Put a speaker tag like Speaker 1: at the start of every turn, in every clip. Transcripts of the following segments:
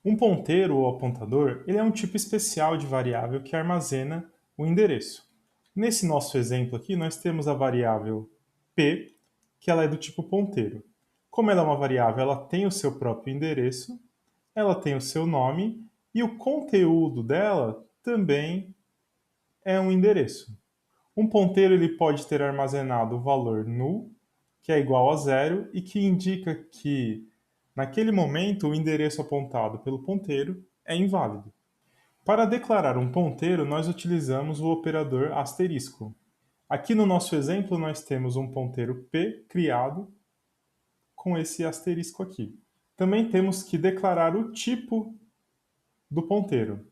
Speaker 1: Um ponteiro ou apontador, ele é um tipo especial de variável que armazena o endereço. Nesse nosso exemplo aqui, nós temos a variável p, que ela é do tipo ponteiro. Como ela é uma variável, ela tem o seu próprio endereço, ela tem o seu nome e o conteúdo dela também é um endereço. Um ponteiro ele pode ter armazenado o valor null, que é igual a zero, e que indica que, naquele momento, o endereço apontado pelo ponteiro é inválido. Para declarar um ponteiro, nós utilizamos o operador asterisco. Aqui no nosso exemplo, nós temos um ponteiro p criado com esse asterisco aqui. Também temos que declarar o tipo do ponteiro.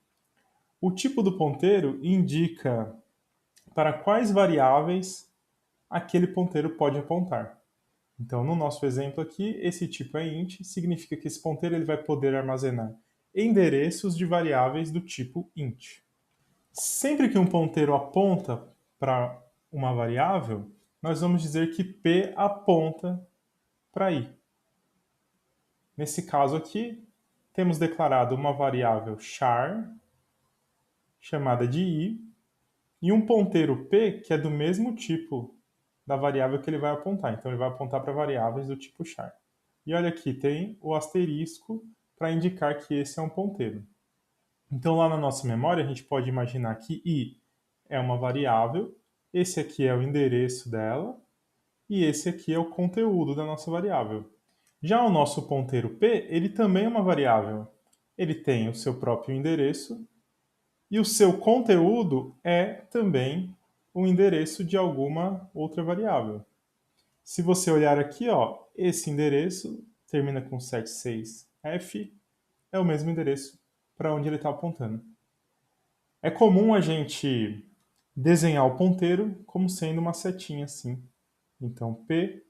Speaker 1: O tipo do ponteiro indica para quais variáveis aquele ponteiro pode apontar. Então, no nosso exemplo aqui, esse tipo é int, significa que esse ponteiro ele vai poder armazenar endereços de variáveis do tipo int. Sempre que um ponteiro aponta para uma variável, nós vamos dizer que p aponta para i. Nesse caso aqui, temos declarado uma variável char, chamada de i, e um ponteiro p que é do mesmo tipo da variável que ele vai apontar. Então, ele vai apontar para variáveis do tipo char. E olha aqui, tem o asterisco para indicar que esse é um ponteiro. Então, lá na nossa memória, a gente pode imaginar que i é uma variável, esse aqui é o endereço dela, e esse aqui é o conteúdo da nossa variável. Já o nosso ponteiro p, ele também é uma variável. Ele tem o seu próprio endereço e o seu conteúdo é também o endereço de alguma outra variável. Se você olhar aqui, ó, esse endereço termina com 76f, é o mesmo endereço para onde ele está apontando. É comum a gente desenhar o ponteiro como sendo uma setinha assim. Então, p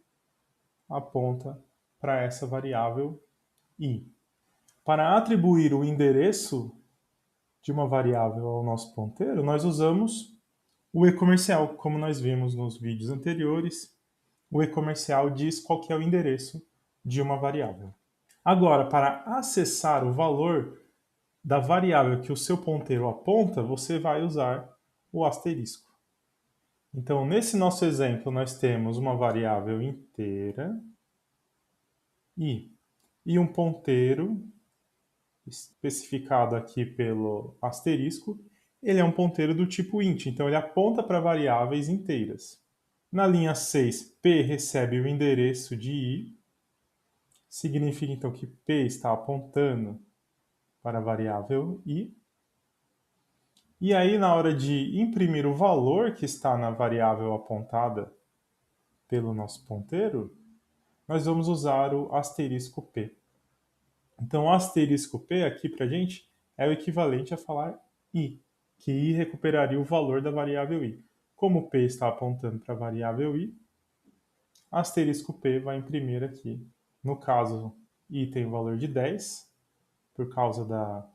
Speaker 1: aponta para essa variável i. Para atribuir o endereço de uma variável ao nosso ponteiro, nós usamos o e-comercial, como nós vimos nos vídeos anteriores. O e-comercial diz qual que é o endereço de uma variável. Agora, para acessar o valor da variável que o seu ponteiro aponta, você vai usar o asterisco. Então, nesse nosso exemplo, nós temos uma variável inteira e um ponteiro especificado aqui pelo asterisco. Ele é um ponteiro do tipo int, então ele aponta para variáveis inteiras. Na linha 6, p recebe o endereço de i, significa então que p está apontando para a variável i. E aí, na hora de imprimir o valor que está na variável apontada pelo nosso ponteiro, nós vamos usar o asterisco p. Então, o asterisco p aqui para a gente é o equivalente a falar i, que i recuperaria o valor da variável i. Como p está apontando para a variável i, asterisco p vai imprimir aqui. No caso, i tem o valor de 10, por causa da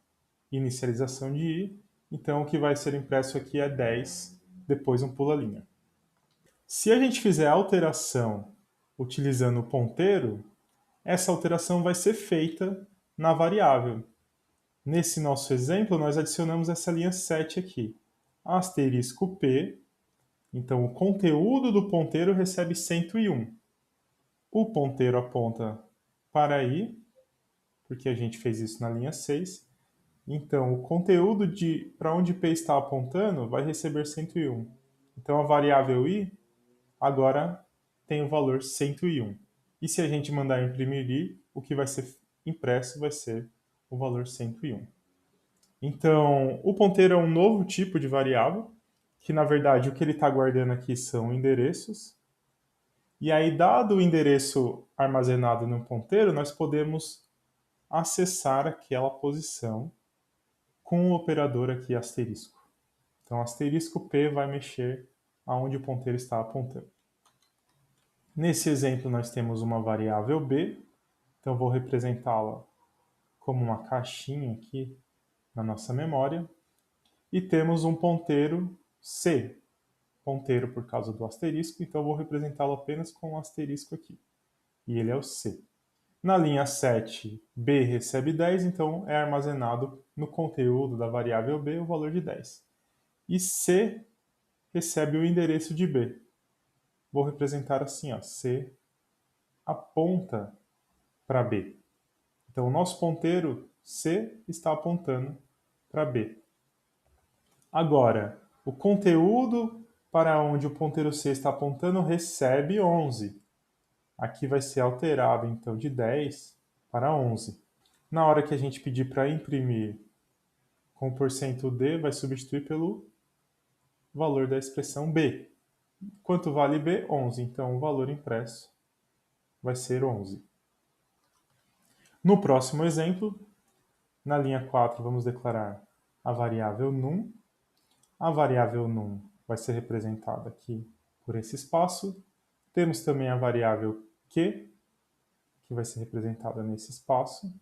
Speaker 1: inicialização de i, então o que vai ser impresso aqui é 10, depois um pula-linha. Se a gente fizer a alteração utilizando o ponteiro, essa alteração vai ser feita na variável. Nesse nosso exemplo, nós adicionamos essa linha 7 aqui. Asterisco P, então o conteúdo do ponteiro recebe 101. O ponteiro aponta para i, porque a gente fez isso na linha 6. Então, o conteúdo de para onde P está apontando vai receber 101. Então, a variável i agora tem o valor 101. E se a gente mandar imprimir i, o que vai ser impresso vai ser o valor 101. Então, o ponteiro é um novo tipo de variável, que na verdade o que ele está guardando aqui são endereços. E aí, dado o endereço armazenado no ponteiro, nós podemos acessar aquela posição com o operador aqui asterisco. Então, asterisco P vai mexer aonde o ponteiro está apontando. Nesse exemplo, nós temos uma variável B, então vou representá-la como uma caixinha aqui na nossa memória. E temos um ponteiro C, ponteiro por causa do asterisco, então vou representá-lo apenas com um asterisco aqui. E ele é o C. Na linha 7, B recebe 10, então é armazenado no conteúdo da variável B o valor de 10. E C recebe o endereço de B. Vou representar assim, ó, C aponta para B. Então, o nosso ponteiro C está apontando para B. Agora, o conteúdo para onde o ponteiro C está apontando recebe 11. Aqui vai ser alterado, então, de 10 para 11. Na hora que a gente pedir para imprimir com o porcento %D, vai substituir pelo valor da expressão B. Quanto vale B? 11. Então, o valor impresso vai ser 11. No próximo exemplo, na linha 4, vamos declarar a variável num. A variável num vai ser representada aqui por esse espaço. Temos também a variável q, que vai ser representada nesse espaço,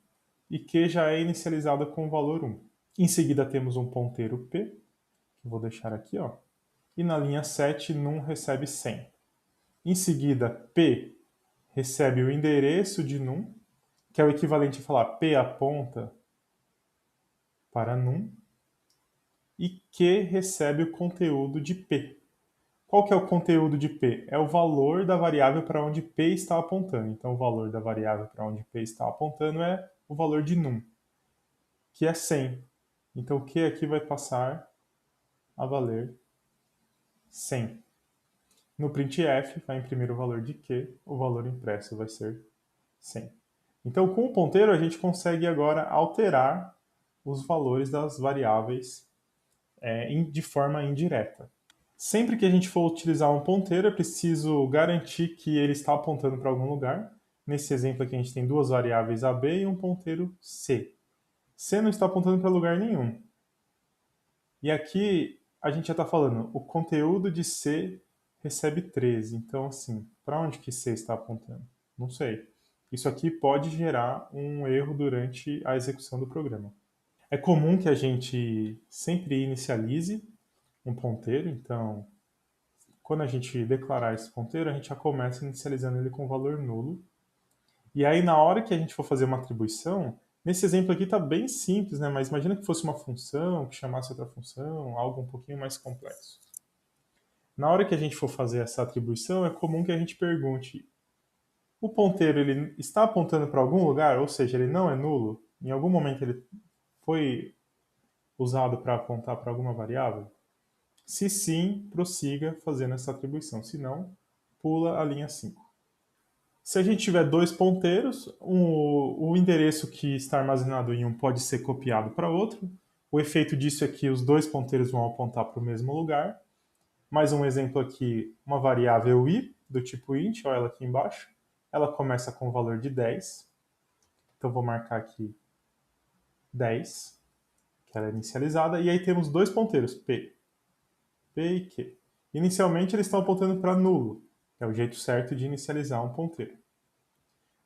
Speaker 1: e q já é inicializada com o valor 1. Em seguida temos um ponteiro p, que eu vou deixar aqui, ó. E na linha 7, num recebe 100. Em seguida, p recebe o endereço de num, que é o equivalente a falar p aponta para num, e q recebe o conteúdo de p. Qual que é o conteúdo de p? É o valor da variável para onde p está apontando. Então, o valor da variável para onde p está apontando é o valor de num, que é 100. Então, o q aqui vai passar a valer 100. No printf, vai imprimir o valor de q, o valor impresso vai ser 100. Então, com o ponteiro, a gente consegue agora alterar os valores das variáveis de forma indireta. Sempre que a gente for utilizar um ponteiro, é preciso garantir que ele está apontando para algum lugar. Nesse exemplo aqui, a gente tem duas variáveis AB e um ponteiro C. C não está apontando para lugar nenhum. E aqui a gente já está falando, o conteúdo de C recebe 13. Então, assim, para onde que C está apontando? Não sei. Isso aqui pode gerar um erro durante a execução do programa. É comum que a gente sempre inicialize um ponteiro, então quando a gente declarar esse ponteiro, a gente já começa inicializando ele com valor nulo. E aí, na hora que a gente for fazer uma atribuição, nesse exemplo aqui está bem simples, né? Mas imagina que fosse uma função, que chamasse outra função, algo um pouquinho mais complexo. Na hora que a gente for fazer essa atribuição, é comum que a gente pergunte: o ponteiro ele está apontando para algum lugar? Ou seja, ele não é nulo? Em algum momento ele foi usado para apontar para alguma variável? Se sim, prossiga fazendo essa atribuição. Se não, pula a linha 5. Se a gente tiver dois ponteiros, o endereço que está armazenado em um pode ser copiado para outro. O efeito disso é que os dois ponteiros vão apontar para o mesmo lugar. Mais um exemplo aqui, uma variável i, do tipo int, olha ela aqui embaixo. Ela começa com o valor de 10. Então, vou marcar aqui 10, que ela é inicializada. E aí temos dois ponteiros, p e q. Inicialmente, eles estão apontando para nulo, que é o jeito certo de inicializar um ponteiro.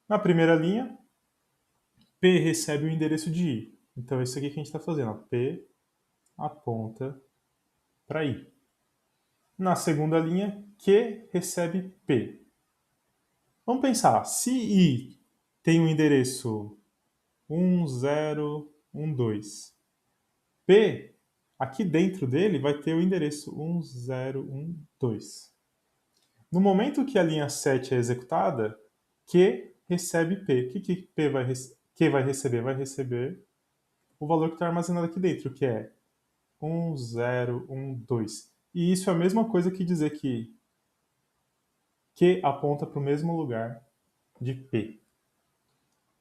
Speaker 1: Na primeira linha, P recebe o endereço de I. Então, é isso aqui que a gente está fazendo. Ó. P aponta para I. Na segunda linha, Q recebe P. Vamos pensar, se I tem o endereço 1012, P, aqui dentro dele, vai ter o endereço 1012. No momento que a linha 7 é executada, Q recebe P. O que Q vai receber? Vai receber o valor que está armazenado aqui dentro, que é 1012. E isso é a mesma coisa que dizer que Q aponta para o mesmo lugar de P.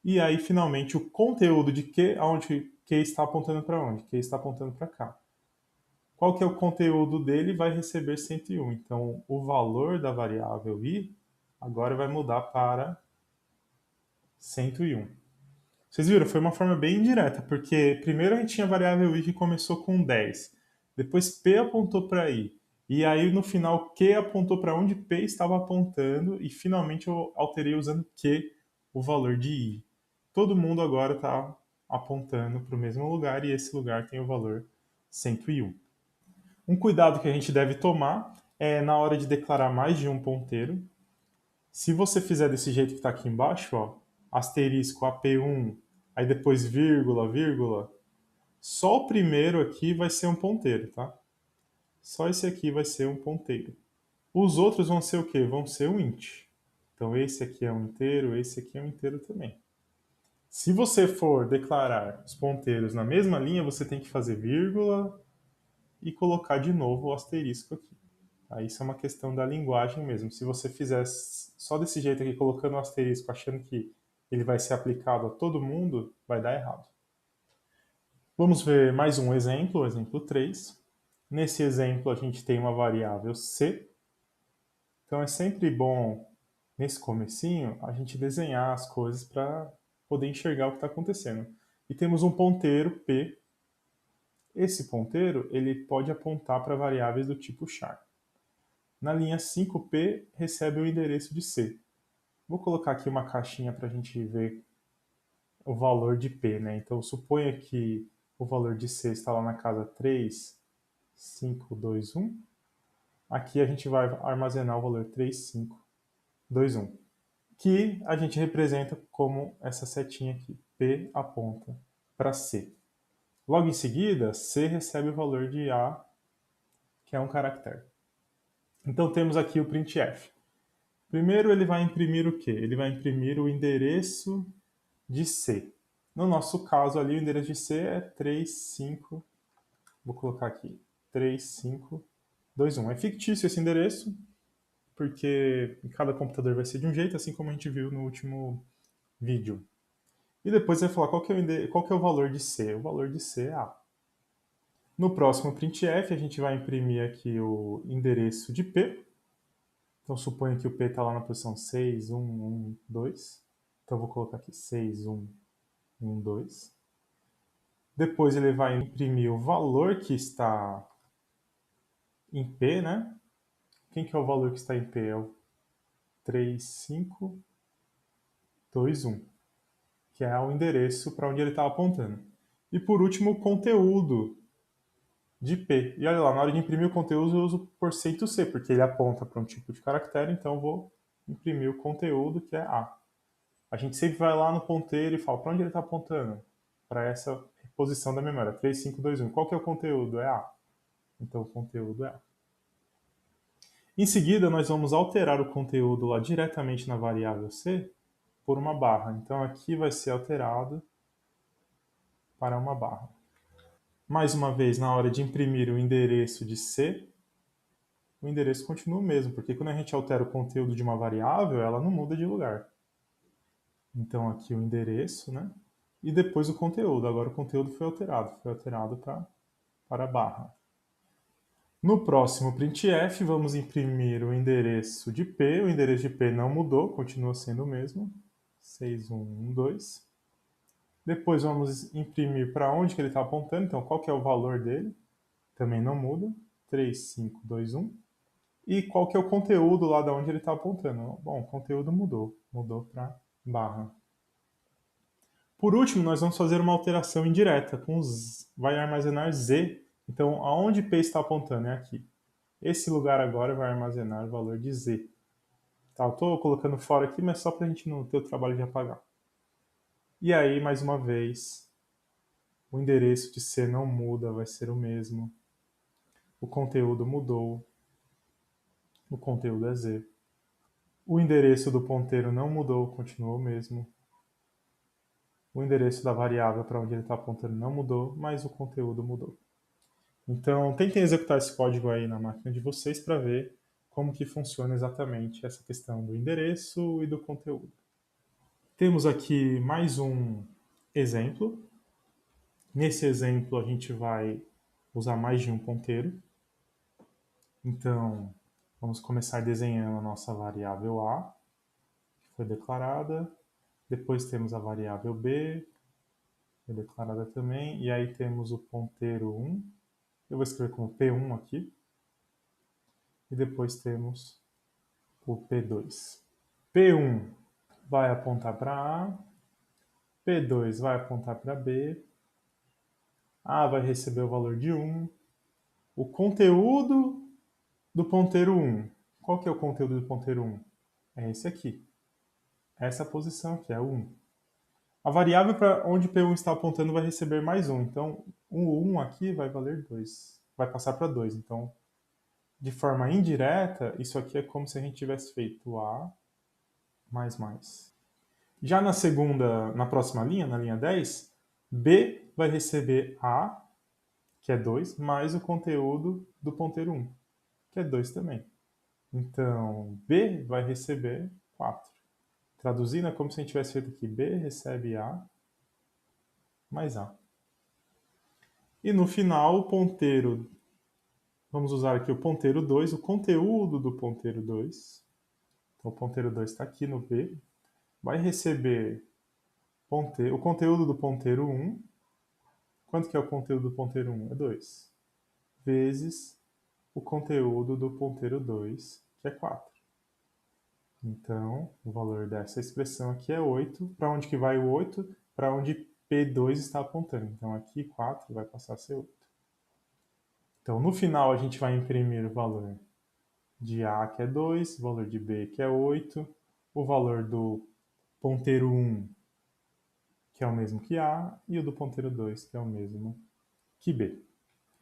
Speaker 1: E aí, finalmente, o conteúdo de Q, onde Q está apontando para onde? Q está apontando para cá. Qual que é o conteúdo dele? Vai receber 101. Então, o valor da variável i agora vai mudar para 101. Vocês viram? Foi uma forma bem indireta, porque primeiro a gente tinha a variável i que começou com 10, depois p apontou para i, e aí no final q apontou para onde p estava apontando, e finalmente eu alterei usando q o valor de i. Todo mundo agora está apontando para o mesmo lugar, e esse lugar tem o valor 101. Um cuidado que a gente deve tomar é na hora de declarar mais de um ponteiro. Se você fizer desse jeito que está aqui embaixo, ó, asterisco AP1, aí depois vírgula, vírgula, só o primeiro aqui vai ser um ponteiro, tá? Só esse aqui vai ser um ponteiro. Os outros vão ser o quê? Vão ser um int. Então esse aqui é um inteiro, esse aqui é um inteiro também. Se você for declarar os ponteiros na mesma linha, você tem que fazer vírgula e colocar de novo o asterisco aqui. Aí isso é uma questão da linguagem mesmo. Se você fizer só desse jeito aqui, colocando o asterisco, achando que ele vai ser aplicado a todo mundo, vai dar errado. Vamos ver mais um exemplo, o exemplo 3. Nesse exemplo, a gente tem uma variável c. Então é sempre bom, nesse comecinho, a gente desenhar as coisas para poder enxergar o que está acontecendo. E temos um ponteiro p. Esse ponteiro ele pode apontar para variáveis do tipo char. Na linha 5p recebe o endereço de c. Vou colocar aqui uma caixinha para a gente ver o valor de p, né? Então suponha que o valor de c está lá na casa 3, 5, 2, 1. Aqui a gente vai armazenar o valor 3, 5, 2, 1, que a gente representa como essa setinha aqui. P aponta para C. Logo em seguida, C recebe o valor de A, que é um caractere. Então temos aqui o printf. Primeiro ele vai imprimir o quê? Ele vai imprimir o endereço de C. No nosso caso ali, o endereço de C é 3, 5, vou colocar aqui, 3, 5, 2, 1. É fictício esse endereço, porque em cada computador vai ser de um jeito, assim como a gente viu no último vídeo. E depois vai falar qual que é o valor de C. O valor de C é A. No próximo printf, a gente vai imprimir aqui o endereço de P. Então suponha que o P está lá na posição 6, 1, 1, 2. Então eu vou colocar aqui 6, 1, 1, 2. Depois ele vai imprimir o valor que está em P, né? Quem que é o valor que está em P? É o 3, 5, 2, 1, que é o endereço para onde ele está apontando. E por último, o conteúdo de P. E olha lá, na hora de imprimir o conteúdo eu uso %C, porque ele aponta para um tipo de caractere, então eu vou imprimir o conteúdo, que é A. A gente sempre vai lá no ponteiro e fala para onde ele está apontando? Para essa posição da memória, 3, 5, 2, 1. Qual que é o conteúdo? É A. Então o conteúdo é A. Em seguida, nós vamos alterar o conteúdo lá diretamente na variável C por uma barra. Então aqui vai ser alterado para uma barra. Mais uma vez, na hora de imprimir o endereço de C, o endereço continua o mesmo, porque quando a gente altera o conteúdo de uma variável, ela não muda de lugar. Então aqui o endereço, né? E depois o conteúdo. Agora o conteúdo foi alterado para a barra. No próximo printf, vamos imprimir o endereço de P. O endereço de P não mudou, continua sendo o mesmo. 6112. Depois vamos imprimir para onde que ele está apontando, então qual que é o valor dele. Também não muda. 3521. E qual que é o conteúdo lá de onde ele está apontando? Bom, o conteúdo mudou para barra. Por último, nós vamos fazer uma alteração indireta, vai armazenar z. Então, aonde P está apontando? É aqui. Esse lugar agora vai armazenar o valor de z. Tá, eu estou colocando fora aqui, mas só para a gente não ter o trabalho de apagar. E aí, mais uma vez, o endereço de C não muda, vai ser o mesmo. O conteúdo mudou. O conteúdo é z. O endereço do ponteiro não mudou, continuou o mesmo. O endereço da variável para onde ele está apontando não mudou, mas o conteúdo mudou. Então, tentem executar esse código aí na máquina de vocês para ver como que funciona exatamente essa questão do endereço e do conteúdo. Temos aqui mais um exemplo. Nesse exemplo, a gente vai usar mais de um ponteiro. Então, vamos começar desenhando a nossa variável A, que foi declarada. Depois temos a variável B, foi declarada também. E aí temos o ponteiro 1. Eu vou escrever como P1 aqui. E depois temos o P2. P1 vai apontar para A. P2 vai apontar para B. A vai receber o valor de 1. O conteúdo do ponteiro 1. Qual que é o conteúdo do ponteiro 1? É esse aqui. Essa posição aqui é 1. A variável para onde P1 está apontando vai receber mais 1. Então, o 1 aqui vai valer 2. Vai passar para 2. Então, de forma indireta, isso aqui é como se a gente tivesse feito A mais mais. Já na próxima linha, na linha 10, B vai receber A, que é 2, mais o conteúdo do ponteiro 1, que é 2 também. Então, B vai receber 4. Traduzindo, é como se a gente tivesse feito aqui, B recebe A mais A. E no final, o ponteiro, vamos usar aqui o ponteiro 2, o conteúdo do ponteiro 2. Então, o ponteiro 2 está aqui no B. Vai receber o conteúdo do ponteiro 1. Quanto que é o conteúdo do ponteiro 1? É 2. Vezes o conteúdo do ponteiro 2, que é 4. Então, o valor dessa expressão aqui é 8. Para onde que vai o 8? Para onde P2 está apontando. Então, aqui 4 vai passar a ser 8. Então, no final, a gente vai imprimir o valor de A, que é 2, o valor de B, que é 8, o valor do ponteiro 1, que é o mesmo que A, e o do ponteiro 2, que é o mesmo que B.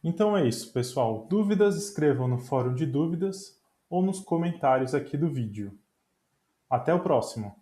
Speaker 1: Então é isso, pessoal. Dúvidas, escrevam no fórum de dúvidas ou nos comentários aqui do vídeo. Até o próximo!